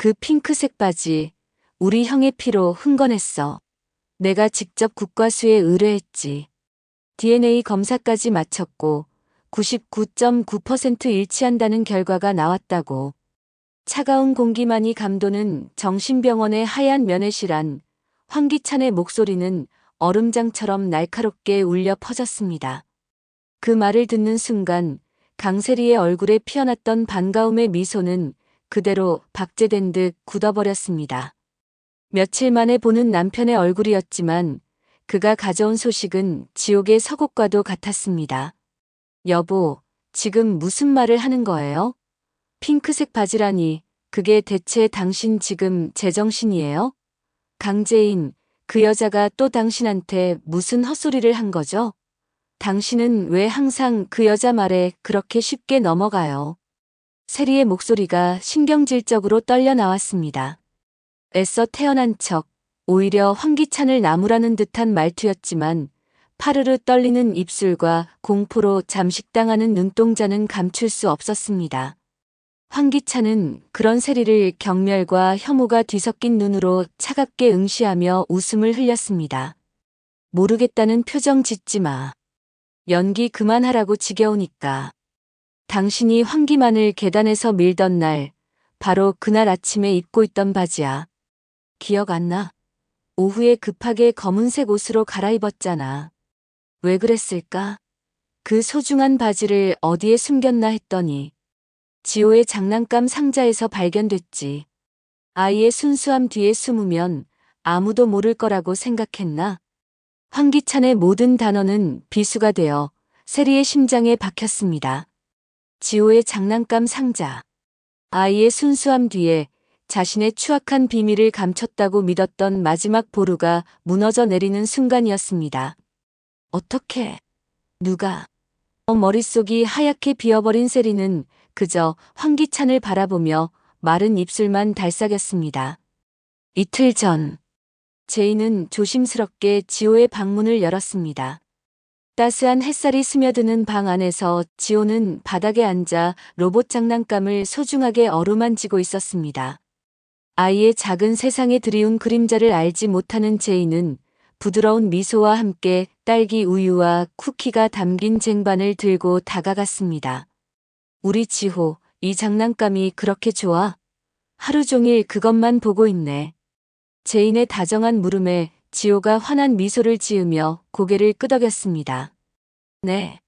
그 핑크색 바지, 우리 형의 피로 흥건했어. 내가 직접 국과수에 의뢰했지. DNA 검사까지 마쳤고 99.9% 일치한다는 결과가 나왔다고. 차가운 공기만이 감도는 정신병원의 하얀 면회실안 황기찬의 목소리는 얼음장처럼 날카롭게 울려 퍼졌습니다. 그 말을 듣는 순간 강세리의 얼굴에 피어났던 반가움의 미소는 그대로 박제된 듯 굳어버렸습니다. 며칠 만에 보는 남편의 얼굴이었지만 그가 가져온 소식은 지옥의 서곡과도 같았습니다. 여보, 지금 무슨 말을 하는 거예요? 핑크색 바지라니, 그게 대체 당신 지금 제정신이에요? 강재인, 그 여자가 또 당신한테 무슨 헛소리를 한 거죠? 당신은 왜 항상 그 여자 말에 그렇게 쉽게 넘어가요? 세리의 목소리가 신경질적으로 떨려 나왔습니다. 애써 태어난 척, 오히려 황기찬을 나무라는 듯한 말투였지만 파르르 떨리는 입술과 공포로 잠식당하는 눈동자는 감출 수 없었습니다. 황기찬은 그런 세리를 경멸과 혐오가 뒤섞인 눈으로 차갑게 응시하며 웃음을 흘렸습니다. 모르겠다는 표정 짓지 마. 연기 그만하라고 지겨우니까. 당신이 황기만을 계단에서 밀던 날, 바로 그날 아침에 입고 있던 바지야. 기억 안 나? 오후에 급하게 검은색 옷으로 갈아입었잖아. 왜 그랬을까? 그 소중한 바지를 어디에 숨겼나 했더니 지호의 장난감 상자에서 발견됐지. 아이의 순수함 뒤에 숨으면 아무도 모를 거라고 생각했나? 황기찬의 모든 단어는 비수가 되어 세리의 심장에 박혔습니다. 지호의 장난감 상자. 아이의 순수함 뒤에 자신의 추악한 비밀을 감췄다고 믿었던 마지막 보루가 무너져 내리는 순간이었습니다. 어떻게? 누가? 머릿속이 하얗게 비어버린 세리는 그저 황기찬을 바라보며 마른 입술만 달싹였습니다. 이틀 전, 제이는 조심스럽게 지호의 방문을 열었습니다. 따스한 햇살이 스며드는 방 안에서 지호는 바닥에 앉아 로봇 장난감을 소중하게 어루만지고 있었습니다. 아이의 작은 세상에 드리운 그림자를 알지 못하는 제이는 부드러운 미소와 함께 딸기 우유와 쿠키가 담긴 쟁반을 들고 다가갔습니다. 우리 지호, 이 장난감이 그렇게 좋아? 하루 종일 그것만 보고 있네. 제인의 다정한 물음에 지호가 환한 미소를 지으며 고개를 끄덕였습니다. 네.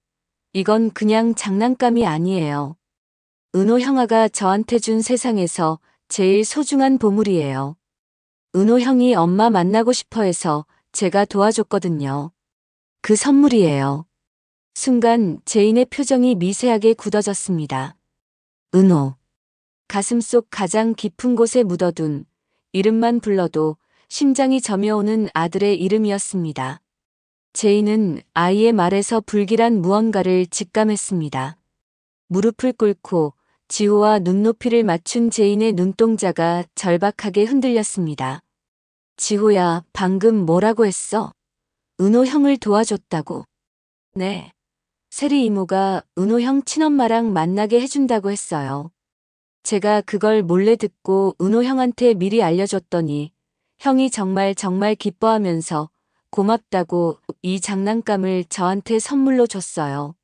이건 그냥 장난감이 아니에요. 은호 형아가 저한테 준 세상에서 제일 소중한 보물이에요. 은호 형이 엄마 만나고 싶어 해서 제가 도와줬거든요. 그 선물이에요. 순간 제인의 표정이 미세하게 굳어졌습니다. 은호. 가슴속 가장 깊은 곳에 묻어둔 이름만 불러도 심장이 저며오는 아들의 이름이었습니다. 제인은 아이의 말에서 불길한 무언가를 직감했습니다. 무릎을 꿇고 지호와 눈높이를 맞춘 제인의 눈동자가 절박하게 흔들렸습니다. 지호야, 방금 뭐라고 했어? 은호 형을 도와줬다고. 네. 세리 이모가 은호 형 친엄마랑 만나게 해준다고 했어요. 제가 그걸 몰래 듣고 은호 형한테 미리 알려줬더니 형이 정말 기뻐하면서 고맙다고 이 장난감을 저한테 선물로 줬어요.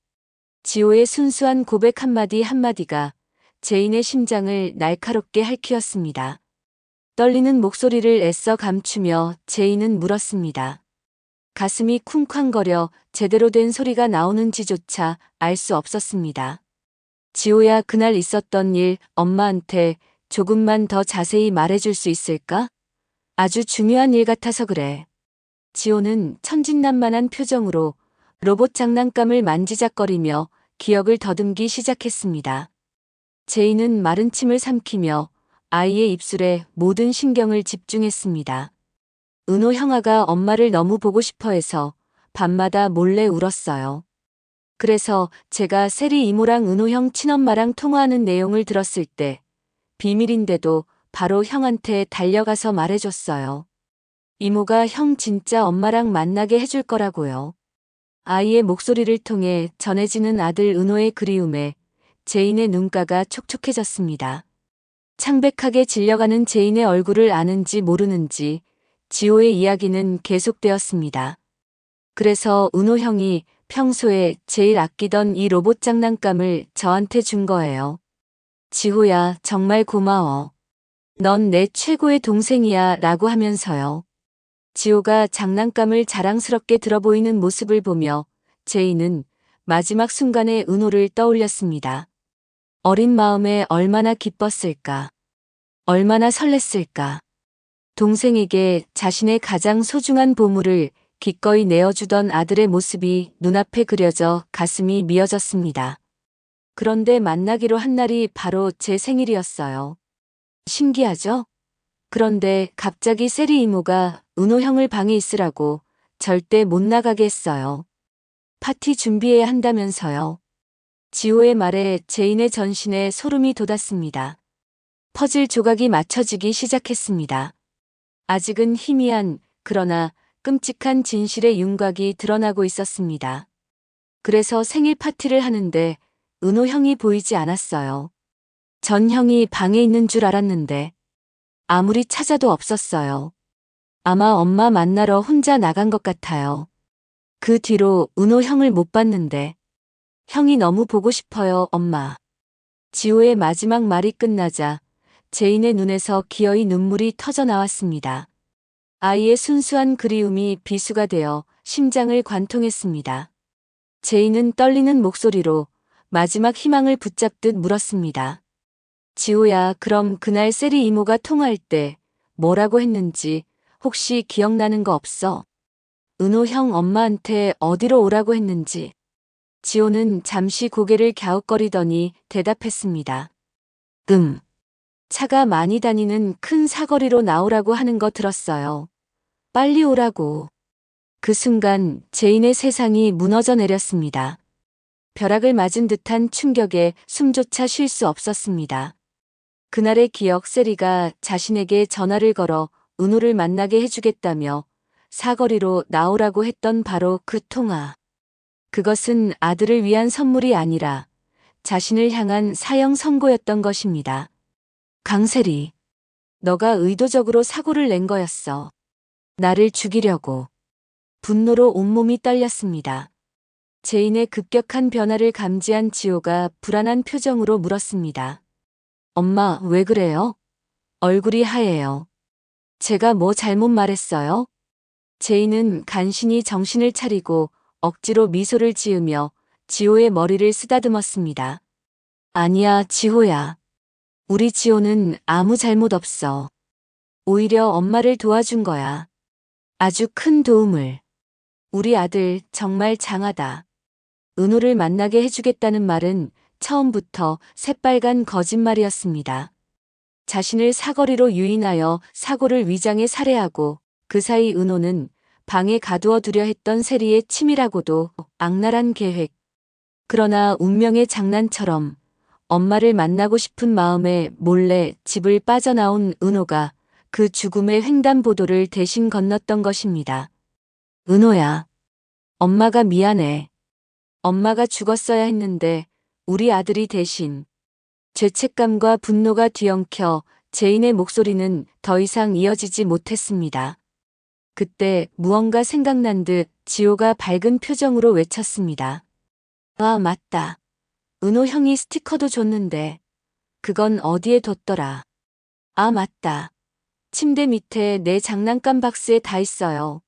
지호의 순수한 고백 한마디 한마디가 제인의 심장을 날카롭게 핥히었습니다. 떨리는 목소리를 애써 감추며 제인은 물었습니다. 가슴이 쿵쾅거려 제대로 된 소리가 나오는지조차 알 수 없었습니다. 지호야, 그날 있었던 일 엄마한테 조금만 더 자세히 말해줄 수 있을까? 아주 중요한 일 같아서 그래. 지호는 천진난만한 표정으로 로봇 장난감을 만지작거리며 기억을 더듬기 시작했습니다. 제이는 마른 침을 삼키며 아이의 입술에 모든 신경을 집중했습니다. 은호 형아가 엄마를 너무 보고 싶어 해서 밤마다 몰래 울었어요. 그래서 제가 세리 이모랑 은호 형 친엄마랑 통화하는 내용을 들었을 때 비밀인데도 바로 형한테 달려가서 말해줬어요. 이모가 형 진짜 엄마랑 만나게 해줄 거라고요. 아이의 목소리를 통해 전해지는 아들 은호의 그리움에 제인의 눈가가 촉촉해졌습니다. 창백하게 질려가는 제인의 얼굴을 아는지 모르는지 지호의 이야기는 계속되었습니다. 그래서 은호 형이 평소에 제일 아끼던 이 로봇 장난감을 저한테 준 거예요. 지호야, 정말 고마워. 넌 내 최고의 동생이야 라고 하면서요. 지호가 장난감을 자랑스럽게 들어보이는 모습을 보며 제이는 마지막 순간에 은호를 떠올렸습니다. 어린 마음에 얼마나 기뻤을까. 얼마나 설렜을까. 동생에게 자신의 가장 소중한 보물을 기꺼이 내어주던 아들의 모습이 눈앞에 그려져 가슴이 미어졌습니다. 그런데 만나기로 한 날이 바로 제 생일이었어요. 신기하죠? 그런데 갑자기 세리 이모가 은호 형을 방에 있으라고 절대 못 나가게 했어요. 파티 준비해야 한다면서요. 지호의 말에 제인의 전신에 소름이 돋았습니다. 퍼즐 조각이 맞춰지기 시작했습니다. 아직은 희미한, 그러나 끔찍한 진실의 윤곽이 드러나고 있었습니다. 그래서 생일 파티를 하는데 은호 형이 보이지 않았어요. 전 형이 방에 있는 줄 알았는데 아무리 찾아도 없었어요. 아마 엄마 만나러 혼자 나간 것 같아요. 그 뒤로 은호 형을 못 봤는데 형이 너무 보고 싶어요, 엄마. 지호의 마지막 말이 끝나자 제인의 눈에서 기어이 눈물이 터져 나왔습니다. 아이의 순수한 그리움이 비수가 되어 심장을 관통했습니다. 제인은 떨리는 목소리로 마지막 희망을 붙잡듯 물었습니다. 지호야, 그럼 그날 세리 이모가 통화할 때 뭐라고 했는지 혹시 기억나는 거 없어? 은호 형 엄마한테 어디로 오라고 했는지. 지호는 잠시 고개를 갸웃거리더니 대답했습니다. 차가 많이 다니는 큰 사거리로 나오라고 하는 거 들었어요. 빨리 오라고. 그 순간 제인의 세상이 무너져 내렸습니다. 벼락을 맞은 듯한 충격에 숨조차 쉴 수 없었습니다. 그날의 기억, 세리가 자신에게 전화를 걸어 은호를 만나게 해주겠다며 사거리로 나오라고 했던 바로 그 통화. 그것은 아들을 위한 선물이 아니라 자신을 향한 사형 선고였던 것입니다. 강세리, 너가 의도적으로 사고를 낸 거였어. 나를 죽이려고. 분노로 온몸이 떨렸습니다. 제인의 급격한 변화를 감지한 지호가 불안한 표정으로 물었습니다. 엄마, 왜 그래요? 얼굴이 하얘요. 제가 뭐 잘못 말했어요? 제인은 간신히 정신을 차리고 억지로 미소를 지으며 지호의 머리를 쓰다듬었습니다. 아니야, 지호야. 우리 지호는 아무 잘못 없어. 오히려 엄마를 도와준 거야. 아주 큰 도움을. 우리 아들 정말 장하다. 은호를 만나게 해주겠다는 말은 처음부터 새빨간 거짓말이었습니다. 자신을 사거리로 유인하여 사고를 위장해 살해하고 그 사이 은호는 방에 가두어 두려 했던 세리의 치밀하고도 악랄한 계획. 그러나 운명의 장난처럼 엄마를 만나고 싶은 마음에 몰래 집을 빠져나온 은호가 그 죽음의 횡단보도를 대신 건넜던 것입니다. 은호야, 엄마가 미안해. 엄마가 죽었어야 했는데 우리 아들이 대신. 죄책감과 분노가 뒤엉켜 제인의 목소리는 더 이상 이어지지 못했습니다. 그때 무언가 생각난 듯 지호가 밝은 표정으로 외쳤습니다. 아, 맞다. 은호 형이 스티커도 줬는데 그건 어디에 뒀더라. 아, 맞다. 침대 밑에 내 장난감 박스에 다 있어요.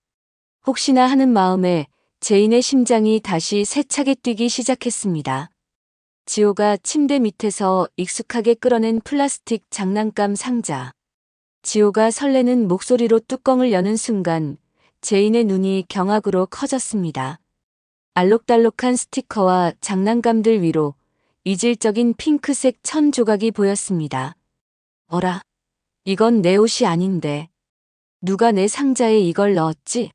혹시나 하는 마음에 제인의 심장이 다시 세차게 뛰기 시작했습니다. 지호가 침대 밑에서 익숙하게 끌어낸 플라스틱 장난감 상자. 지호가 설레는 목소리로 뚜껑을 여는 순간 제인의 눈이 경악으로 커졌습니다. 알록달록한 스티커와 장난감들 위로 이질적인 핑크색 천 조각이 보였습니다. 어라, 이건 내 옷이 아닌데. 누가 내 상자에 이걸 넣었지?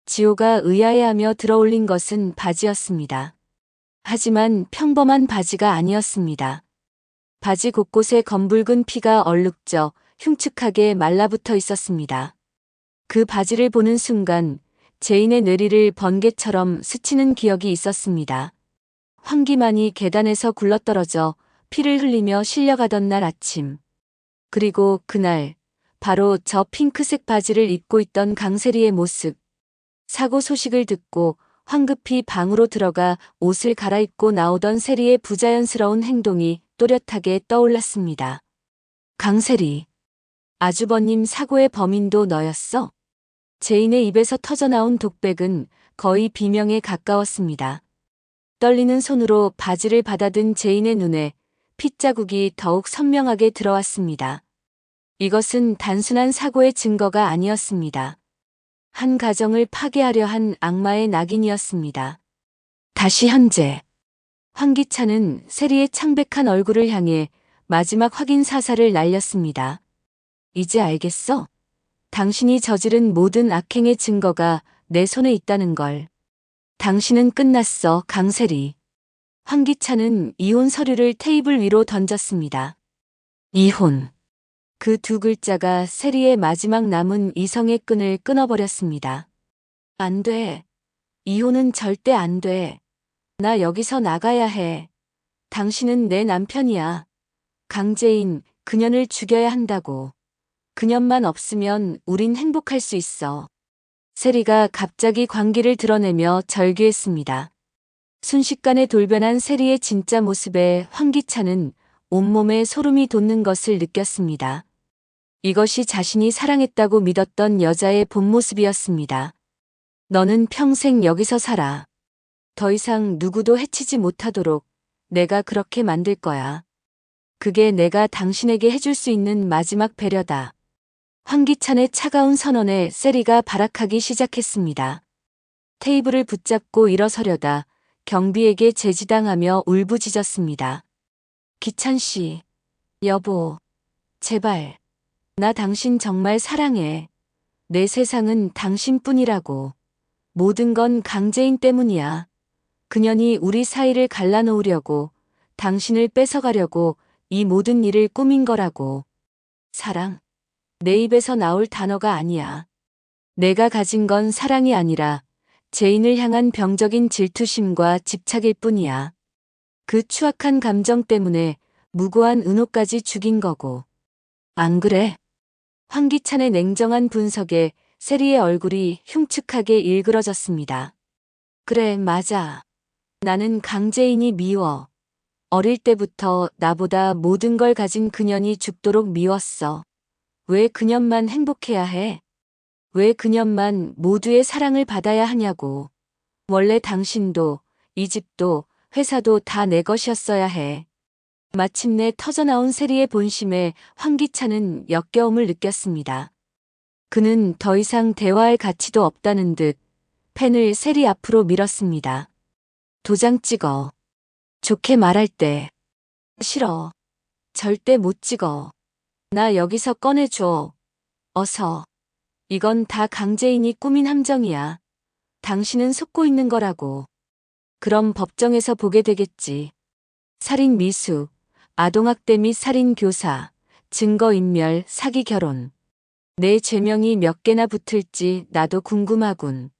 지호가 의아해하며 들어올린 것은 바지였습니다. 하지만 평범한 바지가 아니었습니다. 바지 곳곳에 검붉은 피가 얼룩져 흉측하게 말라붙어 있었습니다. 그 바지를 보는 순간 제인의 뇌리를 번개처럼 스치는 기억이 있었습니다. 황기만이 계단에서 굴러떨어져 피를 흘리며 실려가던 날 아침. 그리고 그날 바로 저 핑크색 바지를 입고 있던 강세리의 모습. 사고 소식을 듣고 황급히 방으로 들어가 옷을 갈아입고 나오던 세리의 부자연스러운 행동이 또렷하게 떠올랐습니다. 강세리. 아주버님 사고의 범인도 너였어? 제인의 입에서 터져나온 독백은 거의 비명에 가까웠습니다. 떨리는 손으로 바지를 받아든 제인의 눈에 핏자국이 더욱 선명하게 들어왔습니다. 이것은 단순한 사고의 증거가 아니었습니다. 한 가정을 파괴하려 한 악마의 낙인이었습니다. 다시 현재. 황기찬은 세리의 창백한 얼굴을 향해 마지막 확인 사살을 날렸습니다. 이제 알겠어? 당신이 저지른 모든 악행의 증거가 내 손에 있다는 걸. 당신은 끝났어, 강세리. 황기찬은 이혼 서류를 테이블 위로 던졌습니다. 이혼. 그 두 글자가 세리의 마지막 남은 이성의 끈을 끊어버렸습니다. 안 돼. 이혼은 절대 안 돼. 나 여기서 나가야 해. 당신은 내 남편이야. 강재인, 그년을 죽여야 한다고. 그년만 없으면 우린 행복할 수 있어. 세리가 갑자기 광기를 드러내며 절규했습니다. 순식간에 돌변한 세리의 진짜 모습에 황기찬은 온몸에 소름이 돋는 것을 느꼈습니다. 이것이 자신이 사랑했다고 믿었던 여자의 본 모습이었습니다. 너는 평생 여기서 살아. 더 이상 누구도 해치지 못하도록 내가 그렇게 만들 거야. 그게 내가 당신에게 해줄 수 있는 마지막 배려다. 황기찬의 차가운 선언에 세리가 발악하기 시작했습니다. 테이블을 붙잡고 일어서려다 경비에게 제지당하며 울부짖었습니다. 기찬 씨, 여보, 제발. 나 당신 정말 사랑해. 내 세상은 당신뿐이라고. 모든 건 강재인 때문이야. 그년이 우리 사이를 갈라놓으려고, 당신을 뺏어가려고 이 모든 일을 꾸민 거라고. 사랑. 내 입에서 나올 단어가 아니야. 내가 가진 건 사랑이 아니라 재인을 향한 병적인 질투심과 집착일 뿐이야. 그 추악한 감정 때문에 무고한 은호까지 죽인 거고. 안 그래? 황기찬의 냉정한 분석에 세리의 얼굴이 흉측하게 일그러졌습니다. 그래, 맞아. 나는 강재인이 미워. 어릴 때부터 나보다 모든 걸 가진 그년이 죽도록 미웠어. 왜 그년만 행복해야 해? 왜 그년만 모두의 사랑을 받아야 하냐고. 원래 당신도, 이 집도, 회사도 다 내 것이었어야 해. 마침내 터져나온 세리의 본심에 황기찬은 역겨움을 느꼈습니다. 그는 더 이상 대화할 가치도 없다는 듯 펜을 세리 앞으로 밀었습니다. 도장 찍어. 좋게 말할 때. 싫어. 절대 못 찍어. 나 여기서 꺼내줘. 어서. 이건 다 강재인이 꾸민 함정이야. 당신은 속고 있는 거라고. 그럼 법정에서 보게 되겠지. 살인 미수, 아동학대 및 살인 교사, 증거인멸, 사기 결혼. 내 죄명이 몇 개나 붙을지 나도 궁금하군.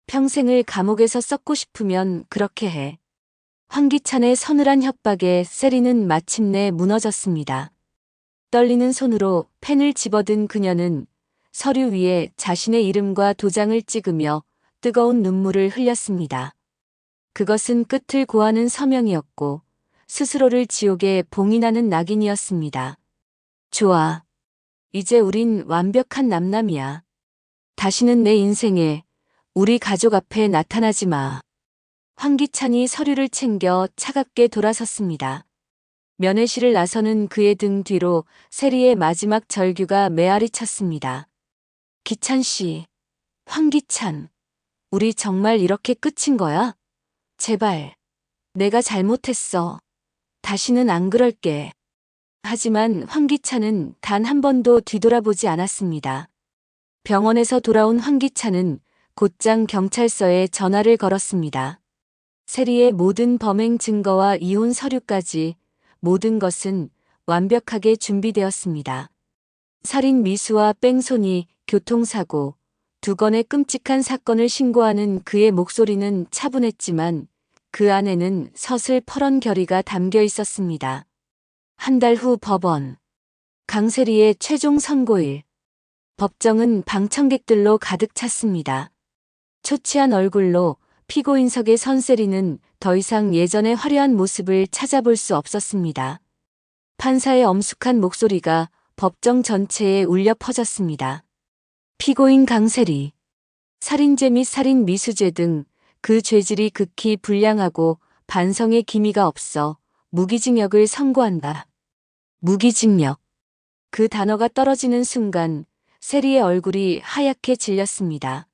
평생을 감옥에서 썩고 싶으면 그렇게 해. 황기찬의 서늘한 협박에 세리는 마침내 무너졌습니다. 떨리는 손으로 펜을 집어든 그녀는 서류 위에 자신의 이름과 도장을 찍으며 뜨거운 눈물을 흘렸습니다. 그것은 끝을 고하는 서명이었고 스스로를 지옥에 봉인하는 낙인이었습니다. 좋아. 이제 우린 완벽한 남남이야. 다시는 내 인생에 우리 가족 앞에 나타나지 마. 황기찬이 서류를 챙겨 차갑게 돌아섰습니다. 면회실을 나서는 그의 등 뒤로 세리의 마지막 절규가 메아리 쳤습니다. 기찬 씨, 황기찬, 우리 정말 이렇게 끝인 거야? 제발, 내가 잘못했어. 다시는 안 그럴게. 하지만 황기찬은 단 한 번도 뒤돌아보지 않았습니다. 병원에서 돌아온 황기찬은 곧장 경찰서에 전화를 걸었습니다. 세리의 모든 범행 증거와 이혼 서류까지 모든 것은 완벽하게 준비되었습니다. 살인 미수와 뺑소니, 교통사고, 두 건의 끔찍한 사건을 신고하는 그의 목소리는 차분했지만 그 안에는 서슬퍼런 결의가 담겨 있었습니다. 한 달 후 법원. 강세리의 최종 선고일. 법정은 방청객들로 가득 찼습니다. 초췌한 얼굴로 피고인석에 선 세리는 더 이상 예전의 화려한 모습을 찾아볼 수 없었습니다. 판사의 엄숙한 목소리가 법정 전체에 울려 퍼졌습니다. 피고인 강세리. 살인죄 및 살인 미수죄 등 그 죄질이 극히 불량하고 반성의 기미가 없어 무기징역을 선고한다. 무기징역. 그 단어가 떨어지는 순간 세리의 얼굴이 하얗게 질렸습니다.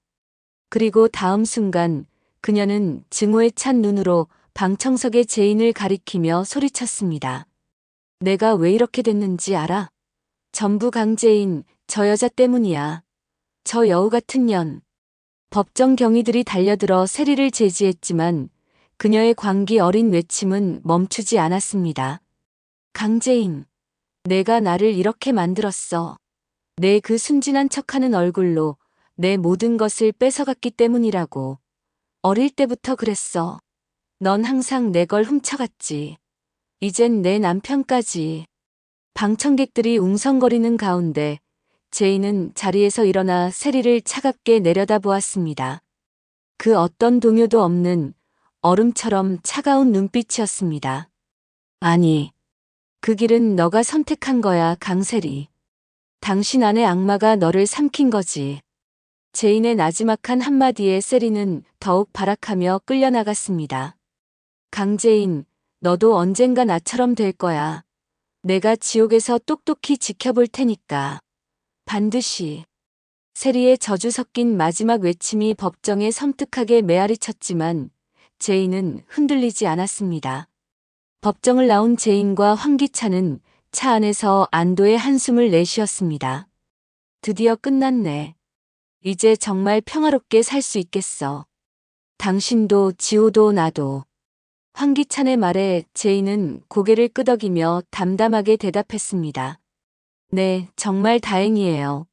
그리고 다음 순간 그녀는 증오에 찬 눈으로 방청석의 죄인을 가리키며 소리쳤습니다. 내가 왜 이렇게 됐는지 알아? 전부 강제인 저 여자 때문이야. 저 여우 같은 년. 법정 경위들이 달려들어 세리를 제지했지만 그녀의 광기 어린 외침은 멈추지 않았습니다. 강제인. 내가 나를 이렇게 만들었어. 내 그 순진한 척하는 얼굴로 내 모든 것을 뺏어갔기 때문이라고. 어릴 때부터 그랬어. 넌 항상 내 걸 훔쳐갔지. 이젠 내 남편까지. 방청객들이 웅성거리는 가운데 제인은 자리에서 일어나 세리를 차갑게 내려다보았습니다. 그 어떤 동요도 없는 얼음처럼 차가운 눈빛이었습니다. 아니, 그 길은 너가 선택한 거야, 강세리. 당신 안의 악마가 너를 삼킨 거지. 제인의 나지막한 한마디에 세리는 더욱 발악하며 끌려나갔습니다. 강제인, 너도 언젠가 나처럼 될 거야. 내가 지옥에서 똑똑히 지켜볼 테니까. 반드시. 세리의 저주 섞인 마지막 외침이 법정에 섬뜩하게 메아리 쳤지만 제인은 흔들리지 않았습니다. 법정을 나온 제인과 황기찬은 차 안에서 안도의 한숨을 내쉬었습니다. 드디어 끝났네. 이제 정말 평화롭게 살 수 있겠어. 당신도 지호도 나도. 황기찬의 말에 제인은 고개를 끄덕이며 담담하게 대답했습니다. 네, 정말 다행이에요.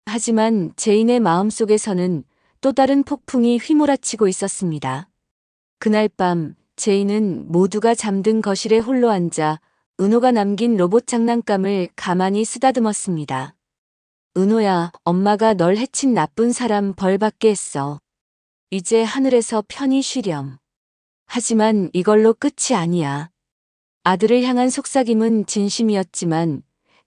하지만 제인의 마음속에서는 또 다른 폭풍이 휘몰아치고 있었습니다. 그날 밤 제인은 모두가 잠든 거실에 홀로 앉아 은호가 남긴 로봇 장난감을 가만히 쓰다듬었습니다. 은호야, 엄마가 널 해친 나쁜 사람 벌 받게 했어. 이제 하늘에서 편히 쉬렴. 하지만 이걸로 끝이 아니야. 아들을 향한 속삭임은 진심이었지만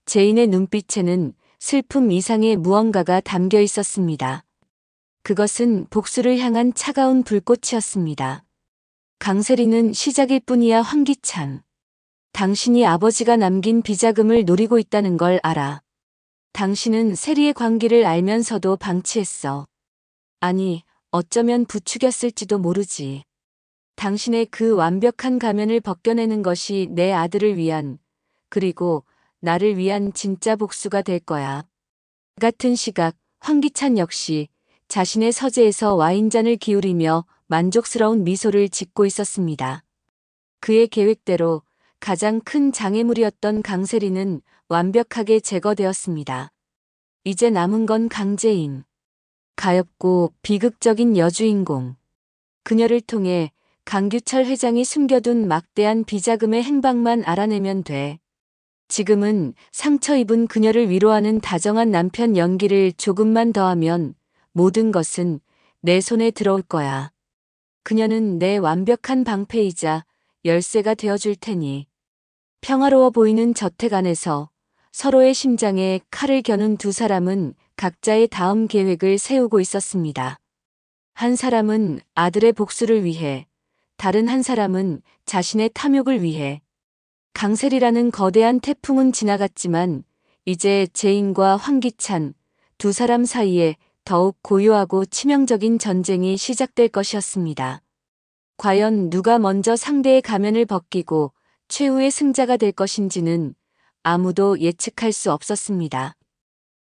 제인의 눈빛에는 슬픔 이상의 무언가가 담겨 있었습니다. 그것은 복수를 향한 차가운 불꽃이었습니다. 강세리는 시작일 뿐이야, 황기찬. 당신이 아버지가 남긴 비자금을 노리고 있다는 걸 알아. 당신은 세리의 관계를 알면서도 방치했어. 아니, 어쩌면 부추겼을지도 모르지. 당신의 그 완벽한 가면을 벗겨내는 것이 내 아들을 위한, 그리고 나를 위한 진짜 복수가 될 거야. 같은 시각 황기찬 역시 자신의 서재에서 와인잔을 기울이며 만족스러운 미소를 짓고 있었습니다. 그의 계획대로 가장 큰 장애물이었던 강세리는 완벽하게 제거되었습니다. 이제 남은 건 강제인. 가엾고 비극적인 여주인공. 그녀를 통해 강규철 회장이 숨겨둔 막대한 비자금의 행방만 알아내면 돼. 지금은 상처 입은 그녀를 위로하는 다정한 남편 연기를 조금만 더하면 모든 것은 내 손에 들어올 거야. 그녀는 내 완벽한 방패이자 열쇠가 되어줄 테니. 평화로워 보이는 저택 안에서 서로의 심장에 칼을 겨눈 두 사람은 각자의 다음 계획을 세우고 있었습니다. 한 사람은 아들의 복수를 위해, 다른 한 사람은 자신의 탐욕을 위해. 강세리라는 거대한 태풍은 지나갔지만 이제 제인과 황기찬 두 사람 사이에 더욱 고요하고 치명적인 전쟁이 시작될 것이었습니다. 과연 누가 먼저 상대의 가면을 벗기고 최후의 승자가 될 것인지는 아무도 예측할 수 없었습니다.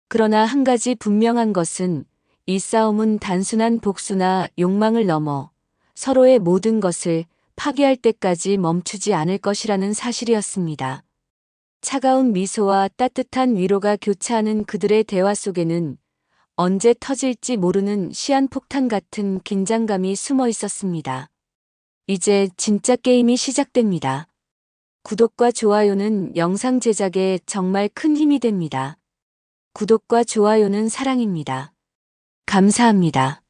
그러나 한 가지 분명한 것은 이 싸움은 단순한 복수나 욕망을 넘어 서로의 모든 것을 파괴할 때까지 멈추지 않을 것이라는 사실이었습니다. 차가운 미소와 따뜻한 위로가 교차하는 그들의 대화 속에는 언제 터질지 모르는 시한폭탄 같은 긴장감이 숨어 있었습니다. 이제 진짜 게임이 시작됩니다. 구독과 좋아요는 영상 제작에 정말 큰 힘이 됩니다. 구독과 좋아요는 사랑입니다. 감사합니다.